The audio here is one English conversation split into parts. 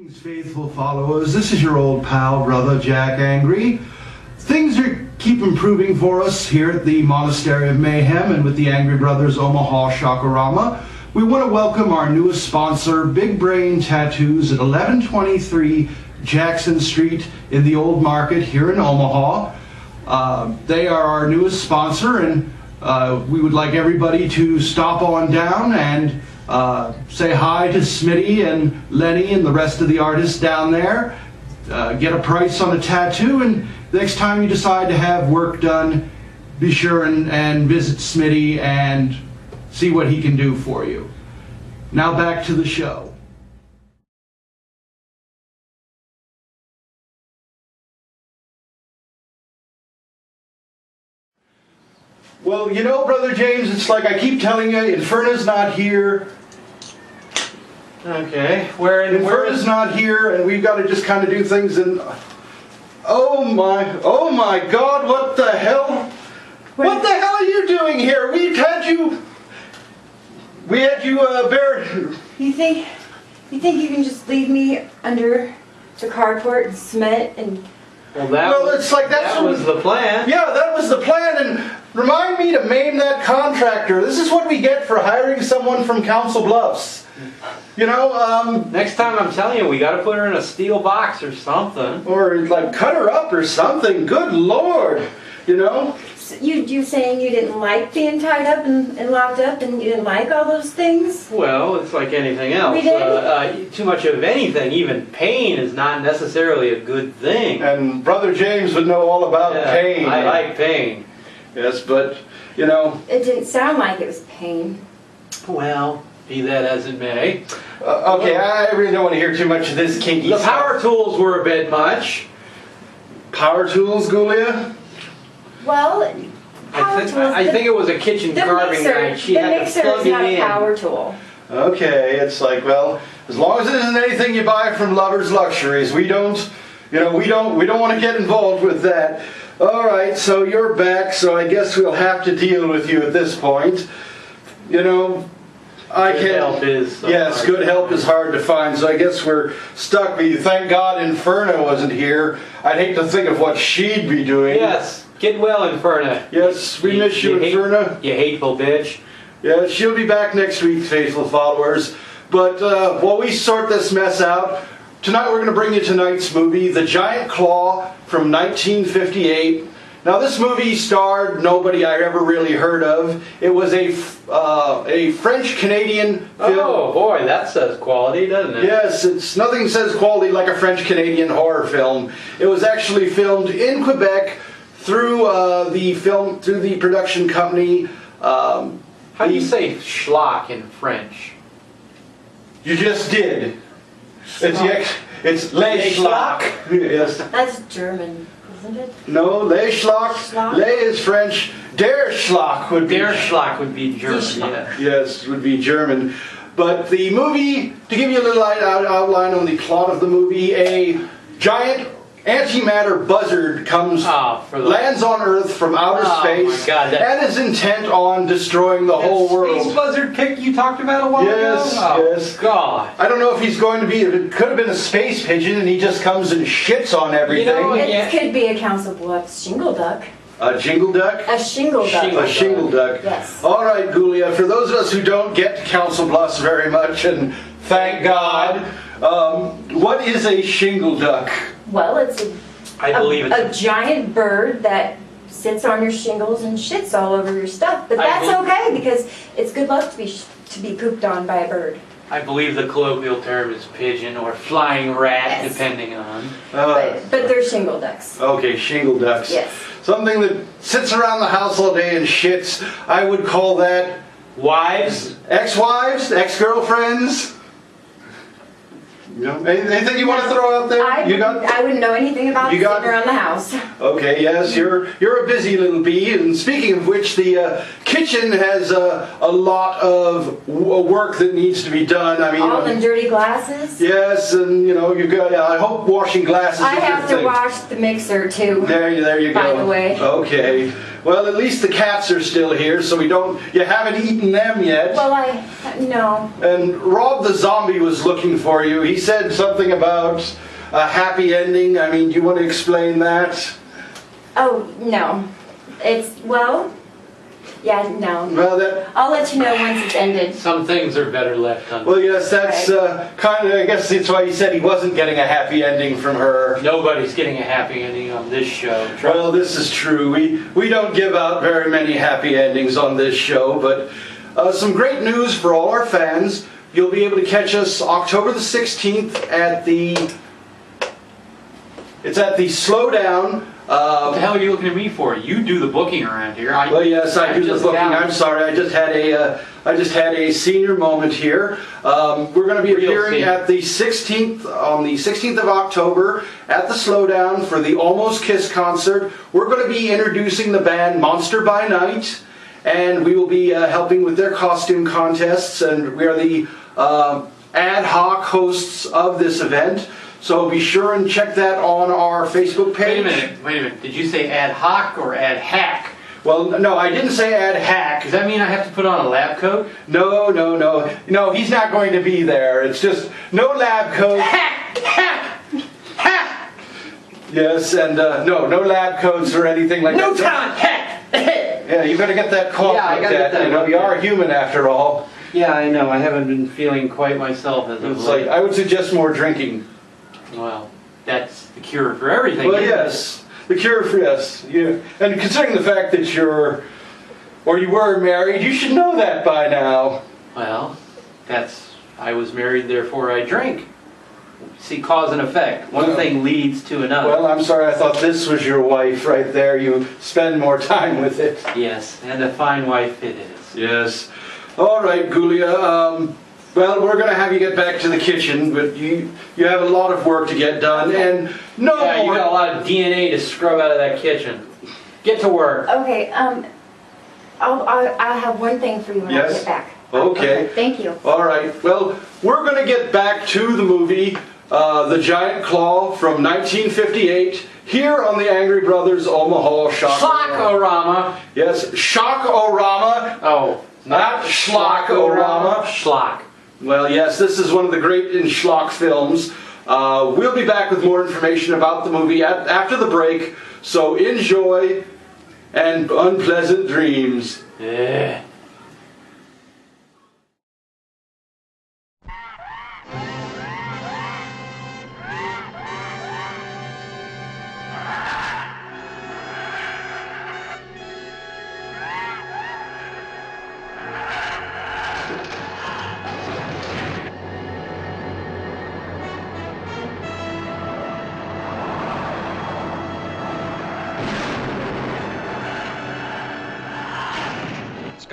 Greetings, faithful followers. This is your old pal, brother Jack Angry. Things keep improving for us here at the Monastery of Mayhem and with the Angry Brothers Omaha Rama. We want to welcome our newest sponsor, Big Brain Tattoos at 1123 Jackson Street in the Old Market here in Omaha. They are our newest sponsor, and we would like everybody to stop on down and say hi to Smitty and Lenny and the rest of the artists down there. Get a price on a tattoo, and next time you decide to have work done, be sure and visit Smitty and see what he can do for you. Now back to the show. Well, you know, Brother James, it's like I keep telling you, Inferna's not here. Okay, Inferna's not here, and we've got to just kind of do things in... Oh my God, what the hell? What the hell are you doing here? We had you buried... You think you can just leave me under the carport and cement and... Well, it's like that was the plan. Yeah, that was the plan, and remind me to maim that contractor. This is what we get for hiring someone from Council Bluffs. You know, next time I'm telling you, we got to put her in a steel box or something. Or like cut her up or something. Good Lord, you know. So you saying you didn't like being tied up and locked up, and you didn't like all those things? Well, it's like anything else. We did. Too much of anything, even pain, is not necessarily a good thing. And Brother James would know all about pain. I like pain. Yes, but, you know... It didn't sound like it was pain. Well, be that as it may. Okay, I really don't want to hear too much of this kinky The stuff. power tools were a bit much. Power tools, Ghoulia? Well, I think it was a kitchen carving knife. She had to plug it in. The mixer is not a power tool. Okay, it's like, well, as long as it isn't anything you buy from Lovers Luxuries, we don't want to get involved with that. All right, so you're back, so I guess we'll have to deal with you at this point. You know, Good help is good help is hard to find, so I guess we're stuck with you. Thank God Inferna wasn't here. I'd hate to think of what she'd be doing. Yes, get well, Inferna. Yes, we miss you, Inferna. You hateful bitch. Yeah, she'll be back next week, faithful followers. But while we sort this mess out, tonight we're going to bring you tonight's movie, The Giant Claw from 1958. Now this movie starred nobody I ever really heard of. It was a French-Canadian film. Oh boy, that says quality, doesn't it? Yes, nothing says quality like a French-Canadian horror film. It was actually filmed in Quebec through the production company. How do you say schlock in French? You just did. It's Les Schlock. Yes. That's German, isn't it? No, Les Schlock. Les is French. Der Schlock would be. Der Schlock would be German. Yeah. Yes, would be German. But the movie, to give you a little outline on the plot of the movie, a giant antimatter buzzard lands on Earth from outer space and is intent on destroying the whole world. Space buzzard pick you talked about a while ago? Yes. God. I don't know if he's going to be, it could have been a space pigeon and he just comes and shits on everything. You know, it could be a Council Bluffs shingle duck. A jingle duck? A shingle duck. A shingle duck. Yes. All right, Ghoulia, for those of us who don't get to Council Bluffs very much, and thank God, what is a shingle duck? Well, it's a giant bird that sits on your shingles and shits all over your stuff. But that's okay because it's good luck to be pooped on by a bird. I believe the colloquial term is pigeon or flying rat, yes. depending on. But they're shingle ducks. Okay, shingle ducks. Yes. Something that sits around the house all day and shits. I would call that wives, ex-wives, ex-girlfriends. You know, anything you want to throw out there? I wouldn't know anything about sitting around the house. Okay, yes, you're a busy little bee. And speaking of which, the kitchen has a lot of work that needs to be done. I mean, all them dirty glasses. Yes, and you know, you got. I hope washing glasses. I have to wash the mixer too. There you go. By the way. Okay. Well, at least the cats are still here, so you haven't eaten them yet. Well, no. And Rob the zombie was looking for you. He said something about a happy ending. I mean, do you want to explain that? Oh, no. No. Well, I'll let you know once it's ended. Some things are better left undone. Well, yes, that's kind of, I guess that's why he said he wasn't getting a happy ending from her. Nobody's getting a happy ending on this show. Well, this is true. We don't give out very many happy endings on this show, but some great news for all our fans. You'll be able to catch us October the 16th at the Slowdown. What the hell are you looking at me for? You do the booking around here. Well, yes, I do the booking. I'm sorry, I just had a senior moment here. We're going to be appearing at the 16th on the 16th of October at the Slowdown for the Almost Kiss concert. We're going to be introducing the band Monster by Night, and we will be helping with their costume contests, and we are the ad hoc hosts of this event. So be sure and check that on our Facebook page. Wait a minute. Did you say ad hoc or ad hack? Well, no, I didn't say ad hack. Does that mean I have to put on a lab coat? No, he's not going to be there. It's just no lab coat. Hack! Yes, and no lab coats or anything like no that. No talent! Hack! Yeah, you better get that cough looked at. You know, you are human after all. Yeah, I know. I haven't been feeling quite myself as of late. I would suggest more drinking. Well, that's the cure for everything. Well, yes. The cure for, yes. Yeah. And considering the fact that you were married, you should know that by now. Well, I was married, therefore I drink. See, cause and effect. One thing leads to another. Well, I'm sorry, I thought this was your wife right there. You spend more time with it. Yes, and a fine wife it is. Yes. All right, Ghoulia. Well, we're going to have you get back to the kitchen, but you have a lot of work to get done, and you got a lot of DNA to scrub out of that kitchen. Get to work. Okay, I'll have one thing for you when I get back. Okay. Thank you. All right. Well, we're going to get back to the movie, The Giant Claw from 1958, here on the Angry Brothers Omaha Shock-O-Rama. Yes, Shock-O-Rama. Oh, not Schlock-O-Rama. Schlock. Well, yes, this is one of the great in schlock films. We'll be back with more information about the movie after the break, so enjoy and unpleasant dreams. Yeah.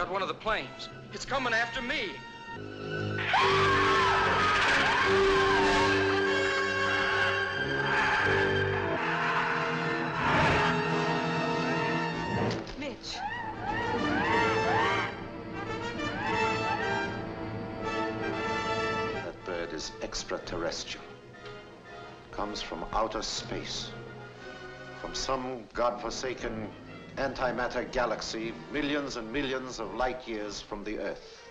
One of the planes. It's coming after me. Mitch. That bird is extraterrestrial. Comes from outer space. From some godforsaken antimatter galaxy millions and millions of light years from the Earth.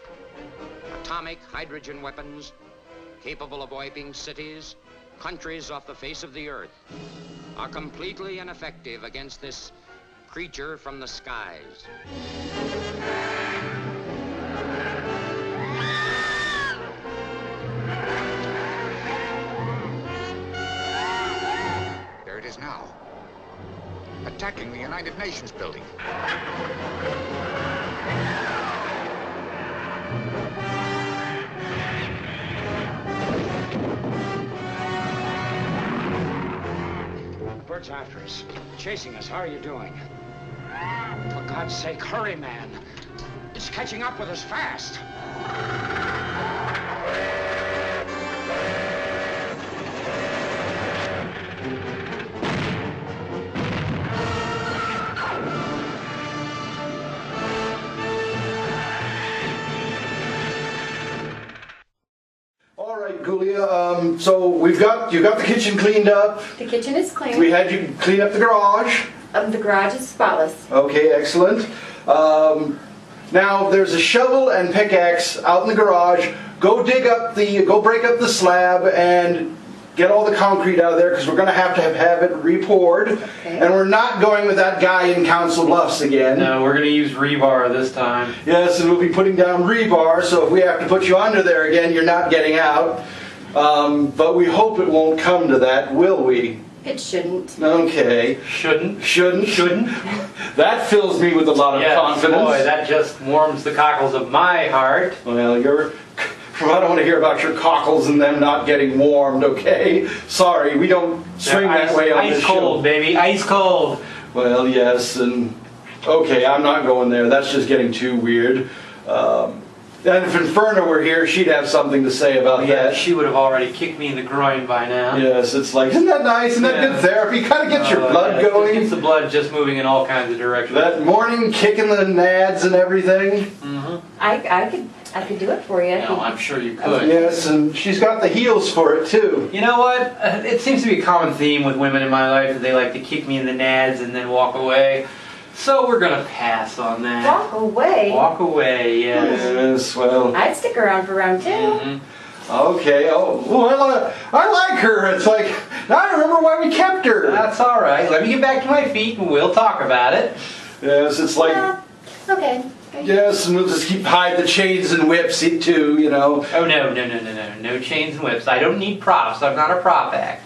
Atomic hydrogen weapons capable of wiping cities, countries off the face of the Earth, are completely ineffective against this creature from the skies. There it is now. Attacking the United Nations building. The bird's after us, chasing us. How are you doing? For God's sake, hurry, man. It's catching up with us fast. So you got the kitchen cleaned up. The kitchen is clean. We had you clean up the garage. The garage is spotless. Okay, excellent. Now there's a shovel and pickaxe out in the garage. Go break up the slab and get all the concrete out of there because we're going to have it re-poured. Okay. And we're not going with that guy in Council Bluffs again. No, we're going to use rebar this time. Yes, and we'll be putting down rebar, so if we have to put you under there again, you're not getting out. But we hope it won't come to that, will we? It shouldn't. Okay. Shouldn't. Shouldn't. That fills me with a lot of confidence. Boy, that just warms the cockles of my heart. Well, I don't want to hear about your cockles and them not getting warmed, okay? Sorry, we don't swing that way on this show. Ice cold, baby, ice cold. Well, yes, and okay, I'm not going there. That's just getting too weird. And if Inferno were here, she'd have something to say about that. She would have already kicked me in the groin by now. Yes, it's like, isn't that nice? Isn't that good therapy? Kind of gets your blood going. It gets the blood just moving in all kinds of directions. That morning kicking the nads and everything. Mm-hmm. I could do it for you. No, I'm sure you could. Yes, and she's got the heels for it too. You know what? It seems to be a common theme with women in my life that they like to kick me in the nads and then walk away. So we're gonna pass on that. Walk away? Walk away, yes. Yes, well. I'd stick around for round 2. Mm-hmm. Okay, well, I like her. It's like, I remember why we kept her. That's all right. Let me get back to my feet and we'll talk about it. Yes, it's like, Okay. yes, and we'll just hide the chains and whips too, you know. Oh, no. No chains and whips. I don't need props. I'm not a prop act.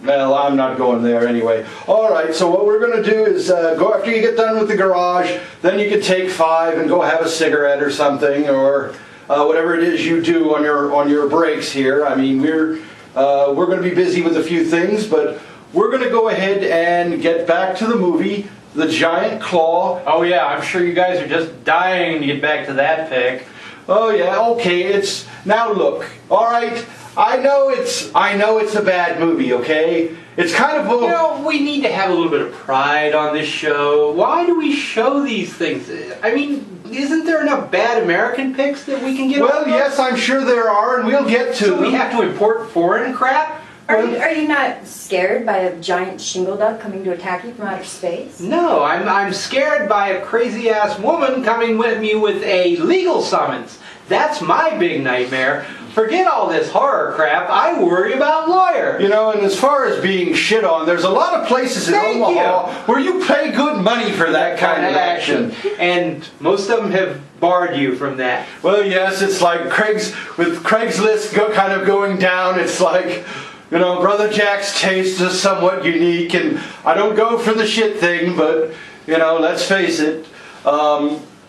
Well, I'm not going there anyway. All right, so what we're going to do is go after you get done with the garage, then you can take 5 and go have a cigarette or something, or whatever it is you do on your breaks here. I mean, we're going to be busy with a few things, but we're going to go ahead and get back to the movie, The Giant Claw. Oh yeah, I'm sure you guys are just dying to get back to that pick. Oh yeah, okay. Now look. All right. I know it's a bad movie, okay? It's kind of You know, we need to have a little bit of pride on this show. Why do we show these things? I mean, isn't there enough bad American picks that we can get? Well, yes, I'm sure there are, and we'll get to So them. we have to import foreign crap? Are you not scared by a giant shingle duck coming to attack you from outer space? No, I'm scared by a crazy ass woman coming with me with a legal summons. That's my big nightmare. Forget all this horror crap. I worry about lawyer. You know, and as far as being shit on, there's a lot of places in Omaha where you pay good money for that kind of action. And most of them have barred you from that. Well, yes, it's like Craigslist kind of going down. It's like, you know, Brother Jack's taste is somewhat unique, and I don't go for the shit thing, but, you know, let's face it.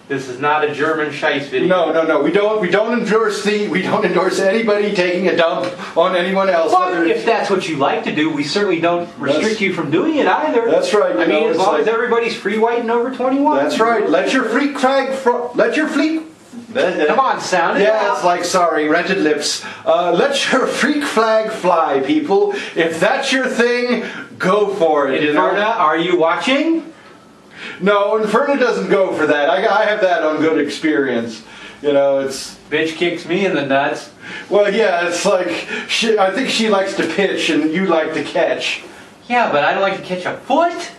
This is not a German Scheiss video. No. We don't endorse anybody taking a dump on anyone else. But if that's what you like to do, we certainly don't restrict you from doing it either. That's right. I mean, as long as everybody's free white and over 21. That's right. Let your freak flag. Come on, sound it out. Yeah, it's like, sorry, rented lips. Let your freak flag fly, people. If that's your thing, go for it. Inferna, are you watching? No, Inferno doesn't go for that. I have that on good experience. You know, it's... Bitch kicks me in the nuts. Well, yeah, it's like, I think she likes to pitch and you like to catch. Yeah, but I don't like to catch a foot.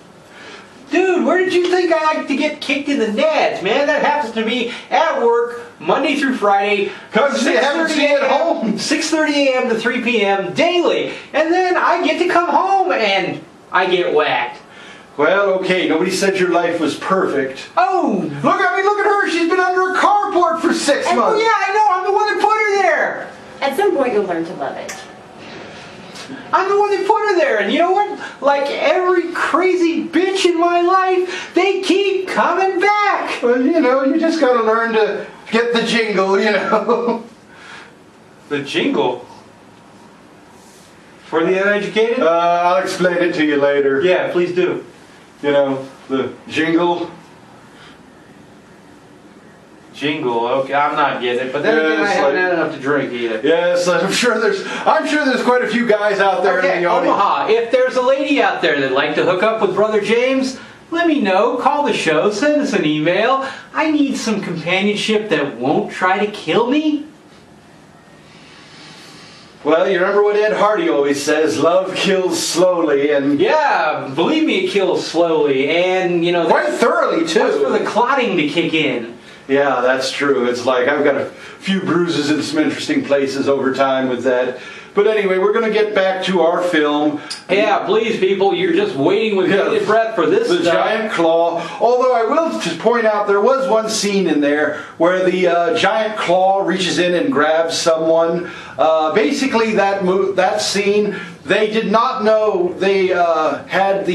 Dude, where did you think I like to get kicked in the nads, man? That happens to me at work, Monday through Friday. Because they haven't seen it at home. 6:30 a.m. to 3 p.m. daily. And then I get to come home and I get whacked. Well, okay, nobody said your life was perfect. Oh! Look at her! She's been under a carport for 6 months! Oh yeah, I know! I'm the one that put her there! At some point you'll learn to love it. I'm the one that put her there, and you know what? Like every crazy bitch in my life, they keep coming back! Well, you know, you just gotta learn to get the jingle, you know. The jingle? For the uneducated? I'll explain it to you later. Yeah, please do. You know, the jingle. Jingle, okay, I'm not getting it, but then again, I haven't had enough to drink either. Yes, I'm sure there's quite a few guys out there in the audience. Omaha, if there's a lady out there that'd like to hook up with Brother James, let me know, call the show, send us an email. I need some companionship that won't try to kill me. Well, you remember what Ed Hardy always says, love kills slowly, and Yeah, believe me, it kills slowly, and you know, quite thoroughly too. that's for the clotting to kick in. Yeah, that's true. It's like I've got a few bruises in some interesting places over time with that. But anyway, we're going to get back to our film. Yeah, please, people, you're just waiting with bated breath for this The stuff. giant claw. Although I will just point out there was one scene in there where the giant claw reaches in and grabs someone. Basically, that scene, they did not know they had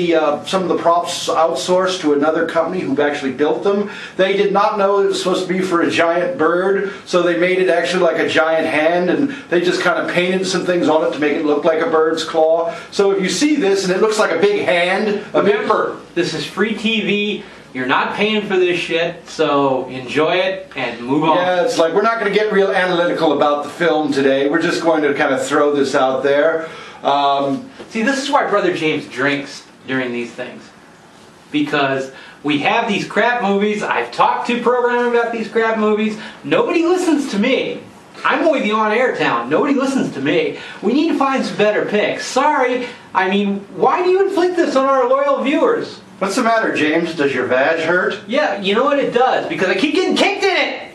some of the props outsourced to another company who actually built them. They did not know it was supposed to be for a giant bird, so they made it actually like a giant hand, and they just kind of painted some things on it to make it look like a bird's claw. So if you see this and it looks like a big hand, Remember, this is free TV. You're not paying for this shit, so enjoy it and move on. yeah, it's like we're not going to get real analytical about the film today. We're just going to kind of throw this out there. See, this is why Brother James drinks during these things. Because we have these crap movies. I've talked to programming about these crap movies. Nobody listens to me. I'm only the on-air talent. Nobody listens to me. We need to find some better picks. Sorry. I mean, why do you inflict this on our loyal viewers? What's the matter, James? Does your vag hurt? Yeah, you know what, it does. Because I keep getting kicked in it.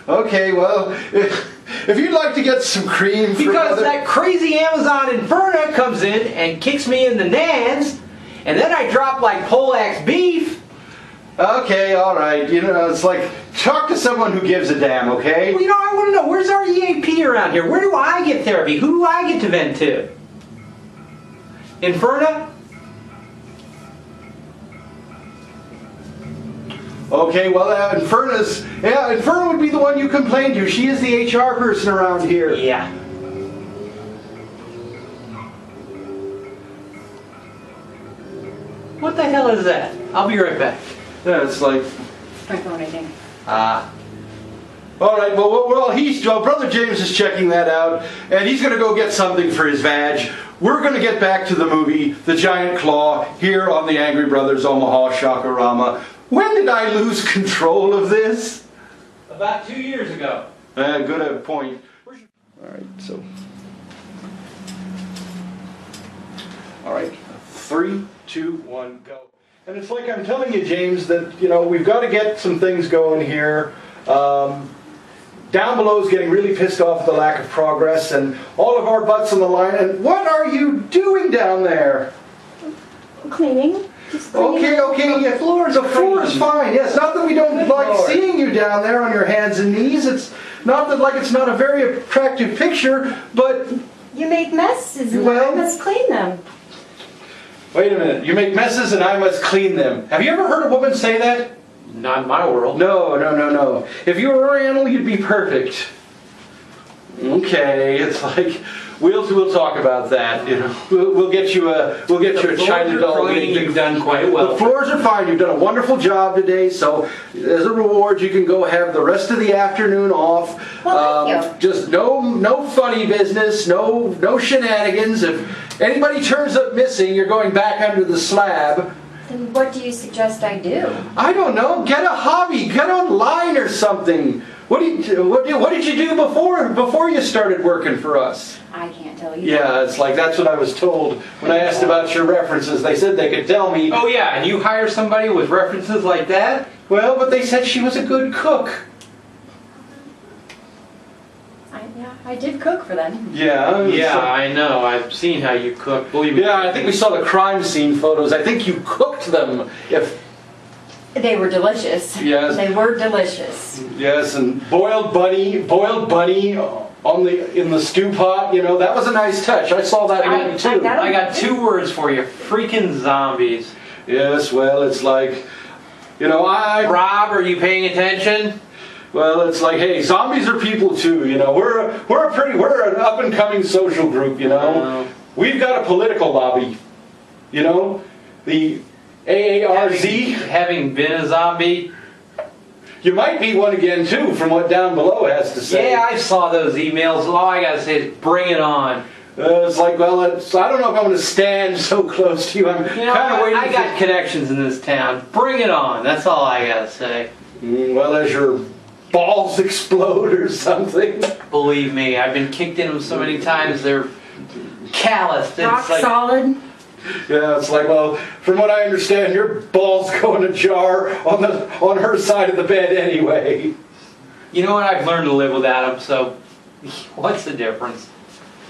Okay, well, if you'd like to get some cream for Because that crazy Amazon Inferna comes in and kicks me in the nans, and then I drop like Polack's beef. Okay, all right. You know, it's like, talk to someone who gives a damn, okay? Well, you know, I want to know, where's our EAP around here? Where do I get therapy? Who do I get to vent to? Inferna? Okay, well, Inferna would be the one you complained to. She is the HR person around here. Yeah. What the hell is that? I'll be right back. Yeah, it's like, Don't know anything. all right, well, Brother James is checking that out, and he's going to go get something for his vag. We're going to get back to the movie, The Giant Claw, here on the Angry Brothers Omaha Shakarama. When did I lose control of this? About 2 years ago. Good point. All right, so. All right, 3, 2, 1, go. And it's like I'm telling you, James, that, you know, we've got to get some things going here. Down below is getting really pissed off at the lack of progress, and all of our butts on the line. And what are you doing down there? Cleaning. Just cleaning. Okay, yeah. The floor is fine. Yes, not that we don't like seeing you down there on your hands and knees. It's not that like it's not a very attractive picture, but You make messes and Well- I must clean them. wait a minute. You make messes and I must clean them. Have you ever heard a woman say that? Not in my world. No. If you were Oriental, you'd be perfect. Okay, it's like we'll talk about that. You know, we'll get you a China doll. You've done quite well. The floors are fine. You've done a wonderful job today. So, as a reward, you can go have the rest of the afternoon off. Well, thank you. Just no funny business. No shenanigans. If anybody turns up missing, you're going back under the slab. Then what do you suggest I do? I don't know. Get a hobby. Get online or something. What did you do before you started working for us? I can't tell you. Yeah, it's like that's what I was told when I asked about your references. They said they could tell me. Oh yeah, and you hire somebody with references like that? Well, but they said she was a good cook. I did cook for them. Yeah. Yeah, I know. I've seen how you cook. Believe me. Yeah, I think we saw the crime scene photos. I think you cooked them. They were delicious. Yes. They were delicious. Yes, and boiled bunny in the stew pot. You know, that was a nice touch. I saw that in it too. I got 2 words for you. Freaking zombies. Yes, well, it's like, you know, Rob, are you paying attention? Well, it's like, hey, zombies are people too. You know, we're an up and coming social group. You know, we've got a political lobby. You know, the AARZ. Having been a zombie. You might be one again too, from what Down Below has to say. Yeah, I saw those emails. All I gotta say is, bring it on. It's like, well, I don't know if I'm going to stand so close to you. I'm You know, kind of waiting. I got connections in this town. Bring it on. That's all I gotta say. Well, as your balls explode or something. Believe me, I've been kicked in them so many times, they're calloused. Rock It's like, solid. Yeah, it's like, well, from what I understand, your balls go in a jar on her side of the bed anyway. you know what, I've learned to live without them, so what's the difference?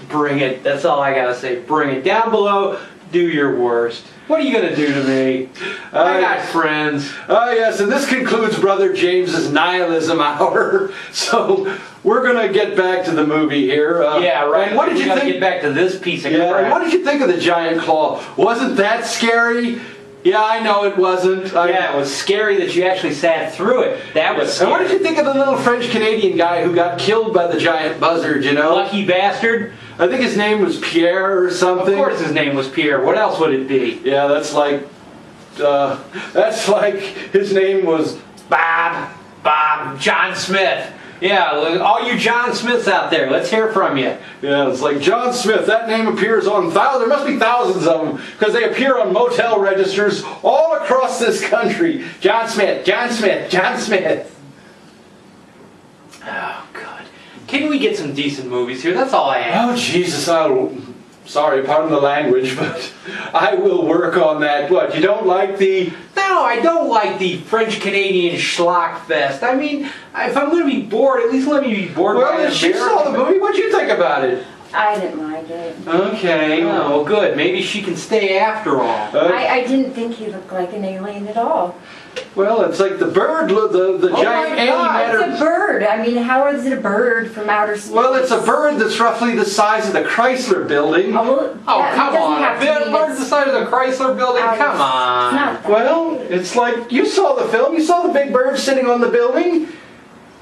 Bring it. That's all I gotta say. Bring it. Down below, do your worst. What are you gonna do to me? I got friends. Yes, and this concludes Brother James's nihilism hour. So we're gonna get back to the movie here. Yeah, right. And what did We you gotta think? get back to this piece of Yeah, and crap. what did you think of the giant claw? Wasn't that scary? Yeah, I know it wasn't. Yeah, it was scary that you actually sat through it. That was And scary. what did you think of the little French-Canadian guy who got killed by the giant buzzard, you know? Lucky bastard. I think his name was Pierre or Of something. course his name was Pierre. What else would it be? Yeah, that's like his name was Bob, John Smith. Yeah, all you John Smiths out there, let's hear from you. Yeah, it's like John Smith. That name appears on there must be thousands of them because they appear on motel registers all across this country. John Smith, John Smith, John Smith. Oh, God. Can we get some decent movies here? That's all I ask. Oh, Jesus, sorry, pardon the language, but I will work on that. What, you don't like the... No, I don't like the French-Canadian schlock fest. I mean, if I'm going to be bored, at least let me be bored by Well, an she saw the American. movie. What'd you think about it? I didn't like it. Okay, well, good. Maybe she can stay after all. I didn't think he looked like an alien at all. Well, it's like the bird, the Oh giant my God, antimatter. It's a bird. I mean, how is it a bird from outer space? Well, it's a bird that's roughly the size of the Chrysler building. Oh, well, Oh, yeah, it come doesn't on. have A to bit mean bird it's the size of the Chrysler building? outer- Come on. It's not that Well, big. it's like, you saw the film, you saw the big bird sitting on the building.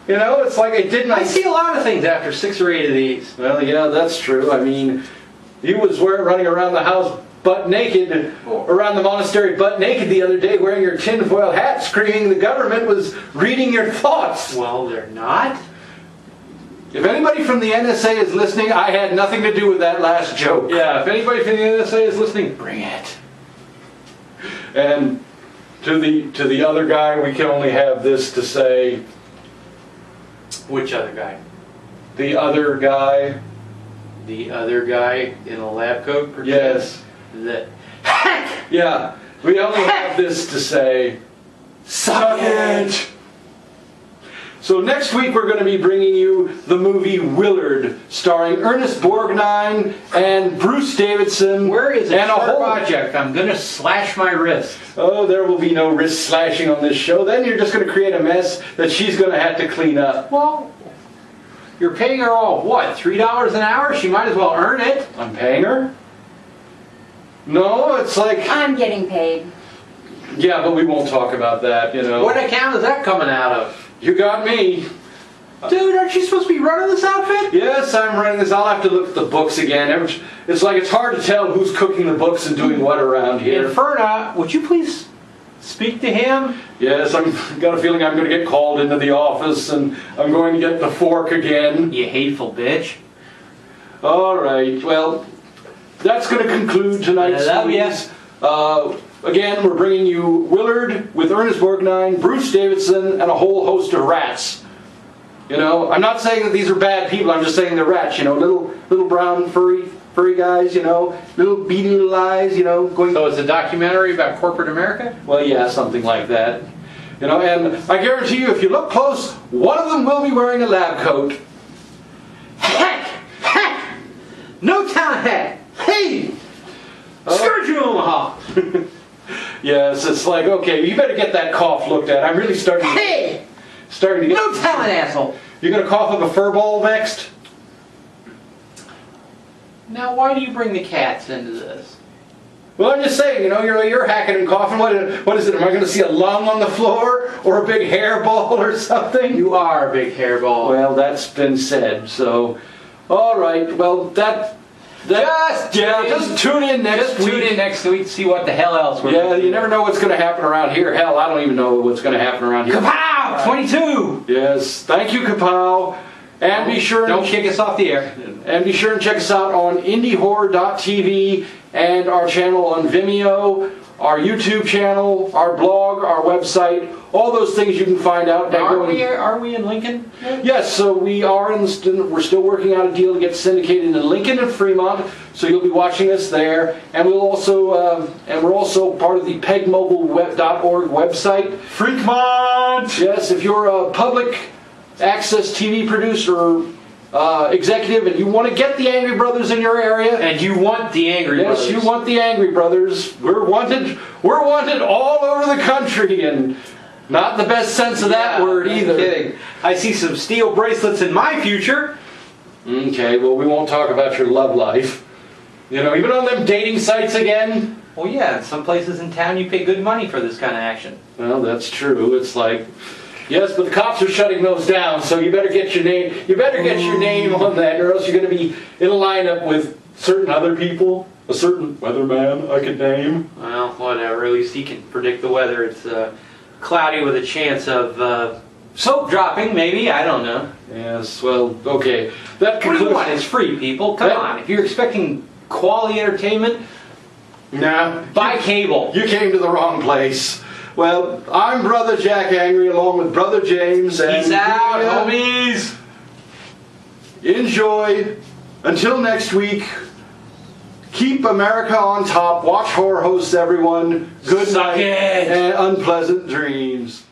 You know, it's like it didn't... I see a lot of things after 6 or 8 of these. Well, yeah, that's true. I mean, he was running around the house butt naked, around the monastery butt naked the other day, wearing your tinfoil hat, screaming the government was reading your thoughts. Well, they're not. If anybody from the NSA is listening, I had nothing to do with that last joke. Yeah, if anybody from the NSA is listening, bring it. And to the other guy, we can only have this to say, Which other guy? the other guy, The other guy in a lab coat? yes, Heck! yeah, we only have this to say, suck it! So next week we're going to be bringing you the movie Willard, starring Ernest Borgnine and Bruce Davidson. Where is it? And a whole project. I'm going to slash my wrist. Oh, there will be no wrist slashing on this show. Then you're just going to create a mess that she's going to have to clean up. Well, you're paying her all, what, $3 an hour? She might as well earn it. I'm paying her? No, it's like... I'm getting paid. Yeah, but we won't talk about that, you know. What account is that coming out of? You got me. Dude, aren't you supposed to be running this outfit? Yes, I'm running this. I'll have to look at the books again. It's like it's hard to tell who's cooking the books and doing what around here. Inferna, would you please speak to him? Yes, I've got a feeling I'm going to get called into the office and I'm going to get the fork again. You hateful bitch. All right, well, that's going to conclude tonight's I love movies. Again, we're bringing you Willard with Ernest Borgnine, Bruce Davidson, and a whole host of rats. You know, I'm not saying that these are bad people. I'm just saying they're rats. You know, little brown furry guys. You know, little beady little eyes. You know, going. So it's a documentary about corporate America? Well, yeah, something like that. You know, and I guarantee you, if you look close, one of them will be wearing a lab coat. Heck! No talent hat! Hey! Scourge you, Omaha! Yes, it's like, okay, you better get that cough looked at. I'm really starting to Hey! get... No talent, asshole! You're going to cough up a fur ball next? Now, why do you bring the cats into this? Well, I'm just saying, you know, you're hacking and coughing. What is it? Am I going to see a lung on the floor? Or a big hairball or something? You are a big hairball. Well, that's been said, so... All right, well, just tune in next week. Tune in next week to see what the hell else we're Yeah, gonna you do. never know what's going to happen around here. Hell, I don't even know what's going to happen around here. Kapow! 22! Yes, thank you, Kapow. And be sure Don't kick us off the air. And be sure and check us out on indiehorror.tv and our channel on Vimeo. our YouTube channel, our blog, our website, all those things you can find out. Are we in Lincoln? Yes, so we are we're still working out a deal to get syndicated in Lincoln and Fremont, so you'll be watching us there. And we're also part of the pegmobile.org website. Fremont! Yes, if you're a public access TV producer, executive, and you want to get the Angry Brothers in your area, And you want the Angry Brothers. yes, you want the Angry Brothers. We're wanted all over the country, and not the best sense of that word no either. Kidding. I see some steel bracelets in my future. Okay, well, we won't talk about your love life. You know, even on them dating sites again. Well, yeah, some places in town you pay good money for this kind of action. Well, that's true. It's like, yes, but the cops are shutting those down, so you better get your name. You better get your name on that, or else you're going to be in a lineup with certain other people. A certain weatherman I could name. Well, whatever. At least he can predict the weather. It's cloudy with a chance of soap dropping, maybe. I don't know. Yes, well, okay. That What do concludes. you want? It's free, people. Come on. If you're expecting quality entertainment, Nah, buy cable. you came to the wrong place. Well, I'm Brother Jack Angry, along with Brother James. And Peace out, we, homies. Enjoy. Until next week, keep America on top. Watch horror hosts, everyone. Good Suck night it. and unpleasant dreams.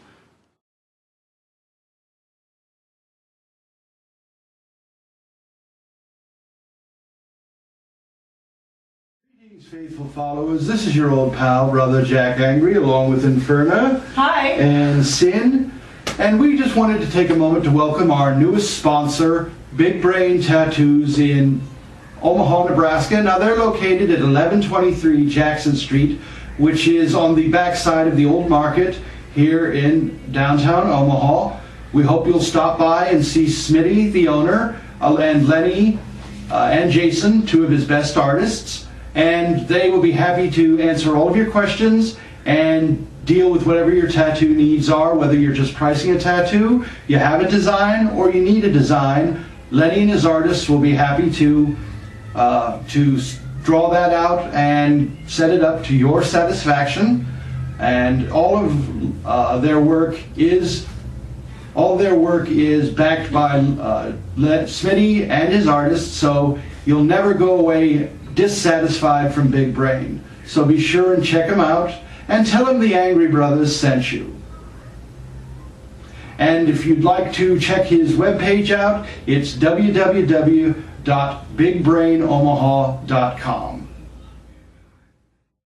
Greetings, faithful followers. This is your old pal, Brother Jack Angry, along with Inferno. Hi. And Sin. And we just wanted to take a moment to welcome our newest sponsor, Big Brain Tattoos in Omaha, Nebraska. Now they're located at 1123 Jackson Street, which is on the backside of the old market here in downtown Omaha. We hope you'll stop by and see Smitty, the owner, and Lenny and Jason, two of his best artists. And they will be happy to answer all of your questions and deal with whatever your tattoo needs are, whether you're just pricing a tattoo, you have a design, or you need a design. Lenny and his artists will be happy to draw that out and set it up to your satisfaction. And all of their work is backed by Smitty and his artists, so you'll never go away dissatisfied from Big Brain. So be sure and check him out and tell him the Angry Brothers sent you. And if you'd like to check his webpage out, it's www.bigbrainomaha.com.